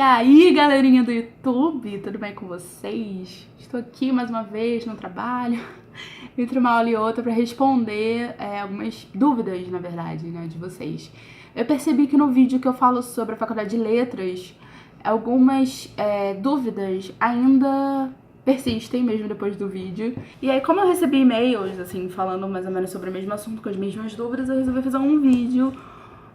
aí, galerinha do YouTube, tudo bem com vocês? Estou aqui mais uma vez no trabalho, entre uma aula e outra, para responder algumas dúvidas, na verdade, né, de vocês. Eu percebi que no vídeo que eu falo sobre a Faculdade de Letras, algumas dúvidas ainda persistem mesmo depois do vídeo. E aí, como eu recebi e-mails, assim, falando mais ou menos sobre o mesmo assunto, com as mesmas dúvidas, eu resolvi fazer um vídeo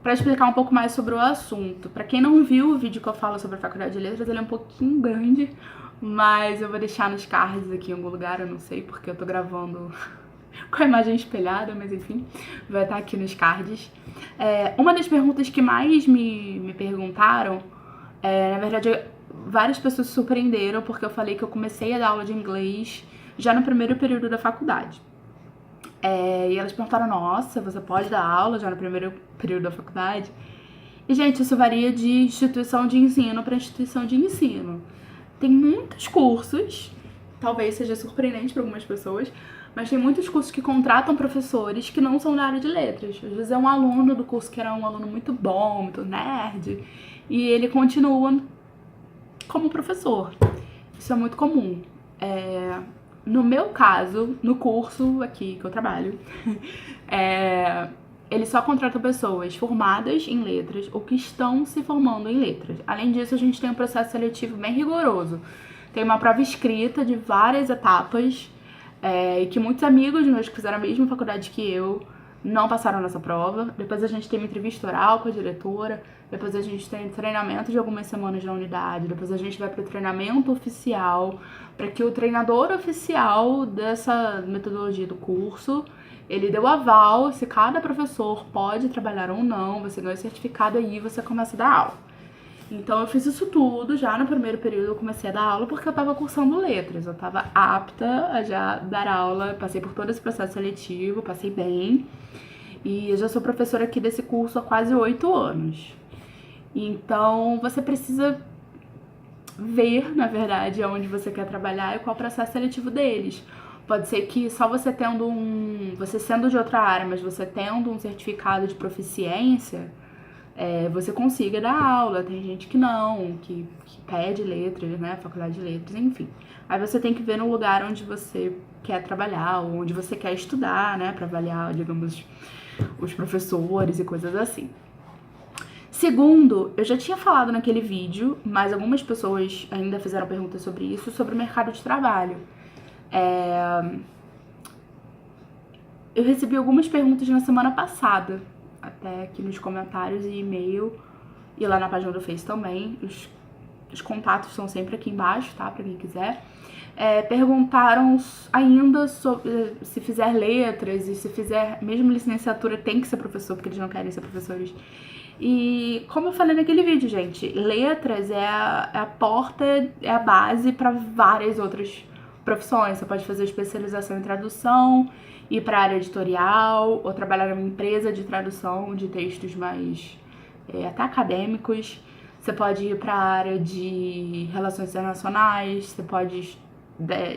para explicar um pouco mais sobre o assunto. Para quem não viu o vídeo que eu falo sobre a Faculdade de Letras, ele é um pouquinho grande, mas eu vou deixar nos cards aqui em algum lugar, eu não sei, porque eu tô gravando com a imagem espelhada, mas enfim, vai estar aqui nos cards. Uma das perguntas que mais me perguntaram, na verdade, várias pessoas se surpreenderam, porque eu falei que eu comecei a dar aula de inglês já no primeiro período da faculdade. E elas perguntaram, nossa, você pode dar aula já no primeiro período da faculdade? E, gente, isso varia de instituição de ensino para instituição de ensino. Tem muitos cursos, talvez seja surpreendente para algumas pessoas, mas tem muitos cursos que contratam professores que não são da área de letras. Às vezes é um aluno do curso que era um aluno muito bom, muito nerd, e ele continua como professor. Isso é muito comum. No meu caso, no curso aqui que eu trabalho, eles só contratam pessoas formadas em letras ou que estão se formando em letras. Além disso, a gente tem um processo seletivo bem rigoroso. Tem uma prova escrita de várias etapas, e que muitos amigos meus que fizeram a mesma faculdade que eu não passaram nessa prova. Depois a gente tem uma entrevista oral com a diretora, depois a gente tem treinamento de algumas semanas na unidade, depois a gente vai para o treinamento oficial, para que o treinador oficial dessa metodologia do curso, ele deu aval se cada professor pode trabalhar ou não, você ganha o certificado aí e você começa a dar aula. Então eu fiz isso tudo, já no primeiro período eu comecei a dar aula porque eu tava cursando letras, eu tava apta a já dar aula, passei por todo esse processo seletivo, passei bem, e eu já sou professora aqui desse curso há quase 8 anos. Então você precisa ver, na verdade, aonde você quer trabalhar e qual é o processo seletivo deles. Pode ser que só você tendo você sendo de outra área, mas você tendo um certificado de proficiência, você consiga dar aula. Tem gente que não, que pede letras, né, faculdade de letras, enfim. Aí você tem que ver no lugar onde você quer trabalhar, ou onde você quer estudar, né, pra avaliar, digamos, os professores e coisas assim. Segundo, eu já tinha falado naquele vídeo, mas algumas pessoas ainda fizeram perguntas sobre isso, sobre o mercado de trabalho. Eu recebi algumas perguntas na semana passada, até aqui nos comentários e e-mail, e lá na página do Face também. Os contatos são sempre aqui embaixo, tá? Pra quem quiser. Perguntaram ainda sobre se fizer letras e se fizer mesmo licenciatura tem que ser professor, porque eles não querem ser professores. E como eu falei naquele vídeo, gente, letras é a porta, é a base para várias outras profissões. Você pode fazer especialização em tradução, ir para a área editorial, ou trabalhar numa empresa de tradução de textos mais até acadêmicos. Você pode ir para a área de relações internacionais, você pode,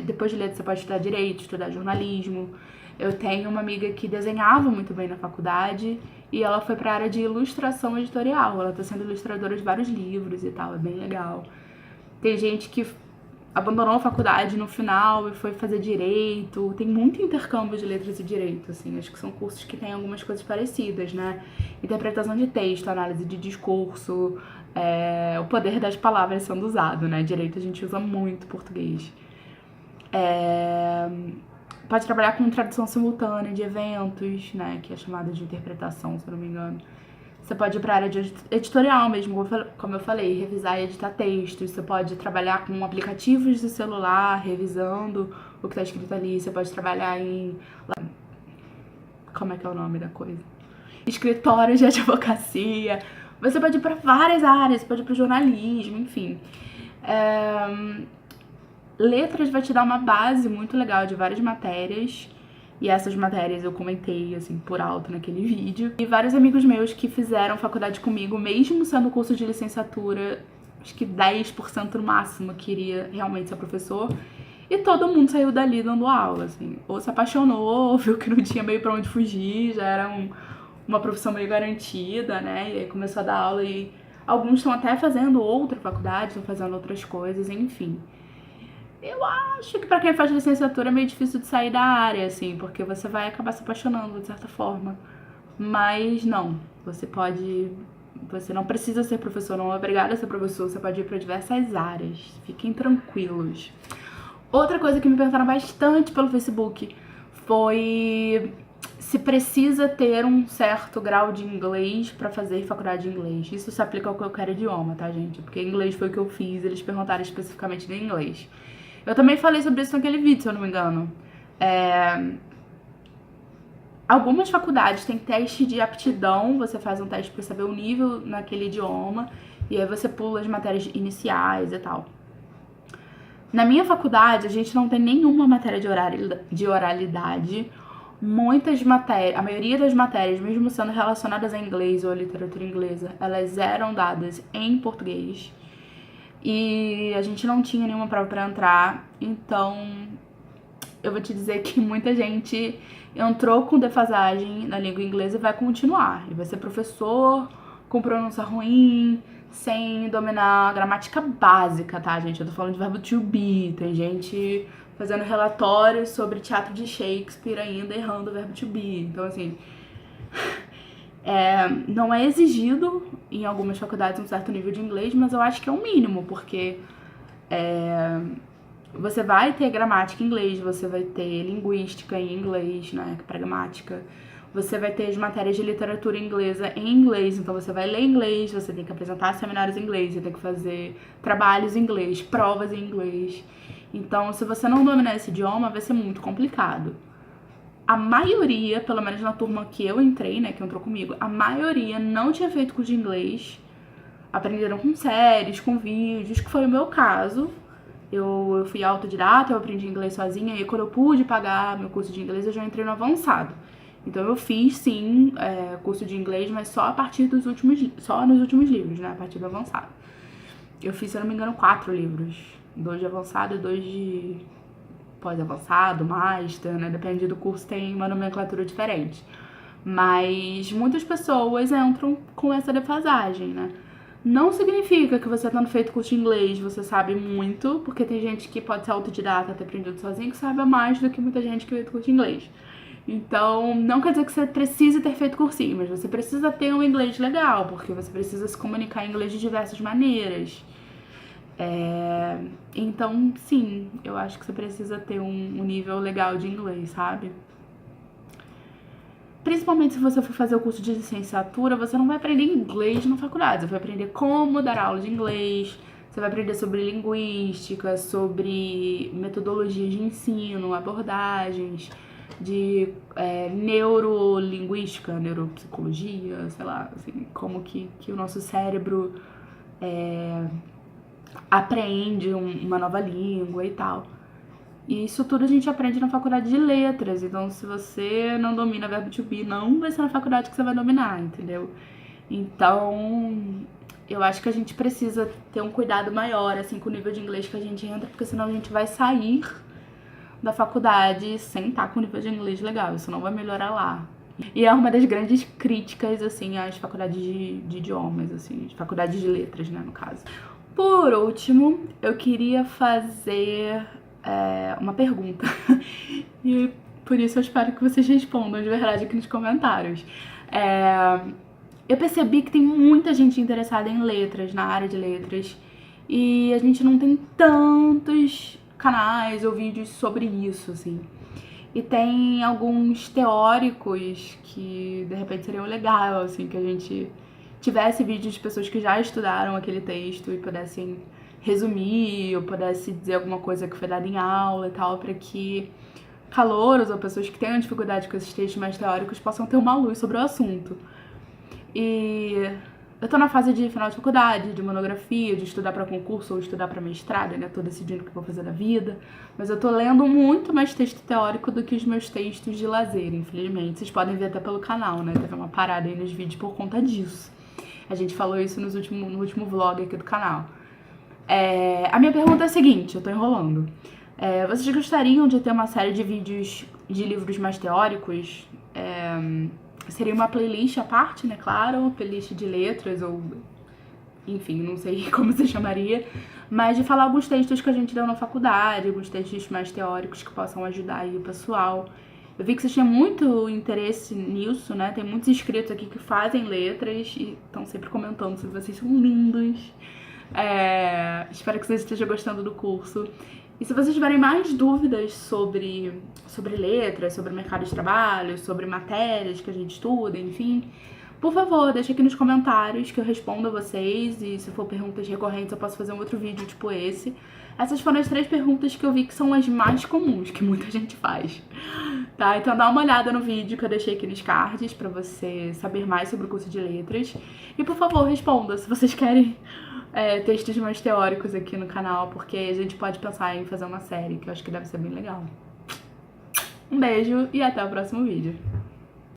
depois de letras, você pode estudar direito, estudar jornalismo. Eu tenho uma amiga que desenhava muito bem na faculdade e ela foi para a área de ilustração editorial. Ela está sendo ilustradora de vários livros e tal, é bem legal. Tem gente que abandonou a faculdade no final e foi fazer direito. Tem muito intercâmbio de letras e direito, assim. Acho que são cursos que têm algumas coisas parecidas, né? Interpretação de texto, análise de discurso, o poder das palavras sendo usado, né? Direito a gente usa muito português. Pode trabalhar com tradução simultânea de eventos, né? Que é chamada de interpretação, se eu não me engano. Você pode ir para a área de editorial mesmo, como eu falei, revisar e editar textos. Você pode trabalhar com aplicativos de celular, revisando o que está escrito ali. Você pode trabalhar em... Como é que é o nome da coisa? Escritórios de advocacia. Você pode ir para várias áreas, você pode ir para o jornalismo, enfim. Letras vai te dar uma base muito legal de várias matérias. E essas matérias eu comentei, assim, por alto naquele vídeo. E vários amigos meus que fizeram faculdade comigo, mesmo sendo curso de licenciatura, acho que 10% no máximo queria realmente ser professor. E todo mundo saiu dali dando aula, assim. Ou se apaixonou, ou viu que não tinha meio pra onde fugir, já era uma profissão meio garantida, né? E aí começou a dar aula e Alguns estão até fazendo outra faculdade, estão fazendo outras coisas, enfim. Eu acho que pra quem faz licenciatura é meio difícil de sair da área, assim, porque você vai acabar se apaixonando de certa forma. Mas não, você não precisa ser professor, não é obrigado a ser professor, você pode ir para diversas áreas. Fiquem tranquilos. Outra coisa que me perguntaram bastante pelo Facebook foi se precisa ter um certo grau de inglês para fazer faculdade de inglês. Isso se aplica ao qualquer idioma, tá, gente? Porque inglês foi o que eu fiz, eles perguntaram especificamente de inglês. Eu também falei sobre isso naquele vídeo, se eu não me engano. Algumas faculdades têm teste de aptidão, você faz um teste para saber o nível naquele idioma, e aí você pula as matérias iniciais e tal. Na minha faculdade, a gente não tem nenhuma matéria de oralidade. Muitas matérias, a maioria das matérias, mesmo sendo relacionadas a inglês ou a literatura inglesa, elas eram dadas em português. E a gente não tinha nenhuma prova para entrar, então eu vou te dizer que muita gente entrou com defasagem na língua inglesa e vai continuar. E vai ser professor com pronúncia ruim, sem dominar a gramática básica, tá, gente? Eu tô falando de verbo to be. Tem gente fazendo relatórios sobre teatro de Shakespeare ainda errando o verbo to be. Então, assim, não é exigido em algumas faculdades um certo nível de inglês, mas eu acho que é o mínimo, porque você vai ter gramática em inglês, você vai ter linguística em inglês, né, pragmática. Você vai ter as matérias de literatura inglesa em inglês, então você vai ler inglês, você tem que apresentar seminários em inglês, você tem que fazer trabalhos em inglês, provas em inglês. Então, se você não dominar esse idioma, vai ser muito complicado. A maioria, pelo menos na turma que eu entrei, né, que entrou comigo, a maioria não tinha feito curso de inglês, aprenderam com séries, com vídeos, que foi o meu caso. Eu fui autodidata, eu aprendi inglês sozinha, e quando eu pude pagar meu curso de inglês, eu já entrei no avançado. Então eu fiz, sim, curso de inglês, mas só a partir dos só nos últimos livros, né, a partir do avançado. Eu fiz, se eu não me engano, 4 livros. 2 de avançado e 2 de pós-avançado, master, né, depende do curso, tem uma nomenclatura diferente. Mas muitas pessoas entram com essa defasagem, né. Não significa que você tendo feito curso de inglês, você sabe muito, porque tem gente que pode ser autodidata, ter aprendido sozinho, que sabe mais do que muita gente que fez curso de inglês. Então, não quer dizer que você precise ter feito cursinho, mas você precisa ter um inglês legal, porque você precisa se comunicar em inglês de diversas maneiras. Então, sim, eu acho que você precisa ter um nível legal de inglês, sabe? Principalmente se você for fazer o curso de licenciatura, você não vai aprender inglês na faculdade, você vai aprender como dar aula de inglês, você vai aprender sobre linguística, sobre metodologias de ensino, abordagens, de neurolinguística, neuropsicologia, sei lá, assim, como que o nosso cérebro aprende uma nova língua e tal. E isso tudo a gente aprende na faculdade de letras, então se você não domina verbo to be, não vai ser na faculdade que você vai dominar, entendeu? Então, eu acho que a gente precisa ter um cuidado maior, assim, com o nível de inglês que a gente entra, porque senão a gente vai sair da faculdade sem estar com o nível de inglês legal, isso não vai melhorar lá. E é uma das grandes críticas, assim, às faculdades de idiomas, assim, de faculdades de letras, né, no caso. Por último, eu queria fazer uma pergunta. E por isso eu espero que vocês respondam de verdade aqui nos comentários. Eu percebi que tem muita gente interessada em letras, na área de letras, e a gente não tem tantos canais ou vídeos sobre isso, assim. E tem alguns teóricos que, de repente, seriam legal, assim, que a gente tivesse vídeos de pessoas que já estudaram aquele texto e pudessem resumir, ou pudesse dizer alguma coisa que foi dada em aula e tal, para que calouros ou pessoas que tenham dificuldade com esses textos mais teóricos possam ter uma luz sobre o assunto. E eu tô na fase de final de faculdade, de monografia, de estudar para concurso ou estudar para mestrado, ainda tô decidindo o que vou fazer da vida, mas eu tô lendo muito mais texto teórico do que os meus textos de lazer, infelizmente. Vocês podem ver até pelo canal, né? Teve uma parada aí nos vídeos por conta disso. A gente falou isso no último vlog aqui do canal. A minha pergunta é a seguinte, eu tô enrolando. Vocês gostariam de ter uma série de vídeos de livros mais teóricos? Seria uma playlist à parte, né, claro, playlist de letras ou enfim, não sei como se chamaria, mas de falar alguns textos que a gente deu na faculdade, alguns textos mais teóricos que possam ajudar aí o pessoal. Eu vi que vocês têm muito interesse nisso, né? Tem muitos inscritos aqui que fazem letras e estão sempre comentando se vocês são lindos. Espero que vocês estejam gostando do curso. E se vocês tiverem mais dúvidas sobre letras, sobre mercado de trabalho, sobre matérias que a gente estuda, enfim, por favor, deixa aqui nos comentários que eu respondo a vocês. E se for perguntas recorrentes, eu posso fazer um outro vídeo tipo esse. Essas foram as 3 perguntas que eu vi que são as mais comuns, que muita gente faz. Tá? Então dá uma olhada no vídeo que eu deixei aqui nos cards pra você saber mais sobre o curso de letras. E por favor, responda se vocês querem textos mais teóricos aqui no canal, porque a gente pode pensar em fazer uma série, que eu acho que deve ser bem legal. Um beijo e até o próximo vídeo.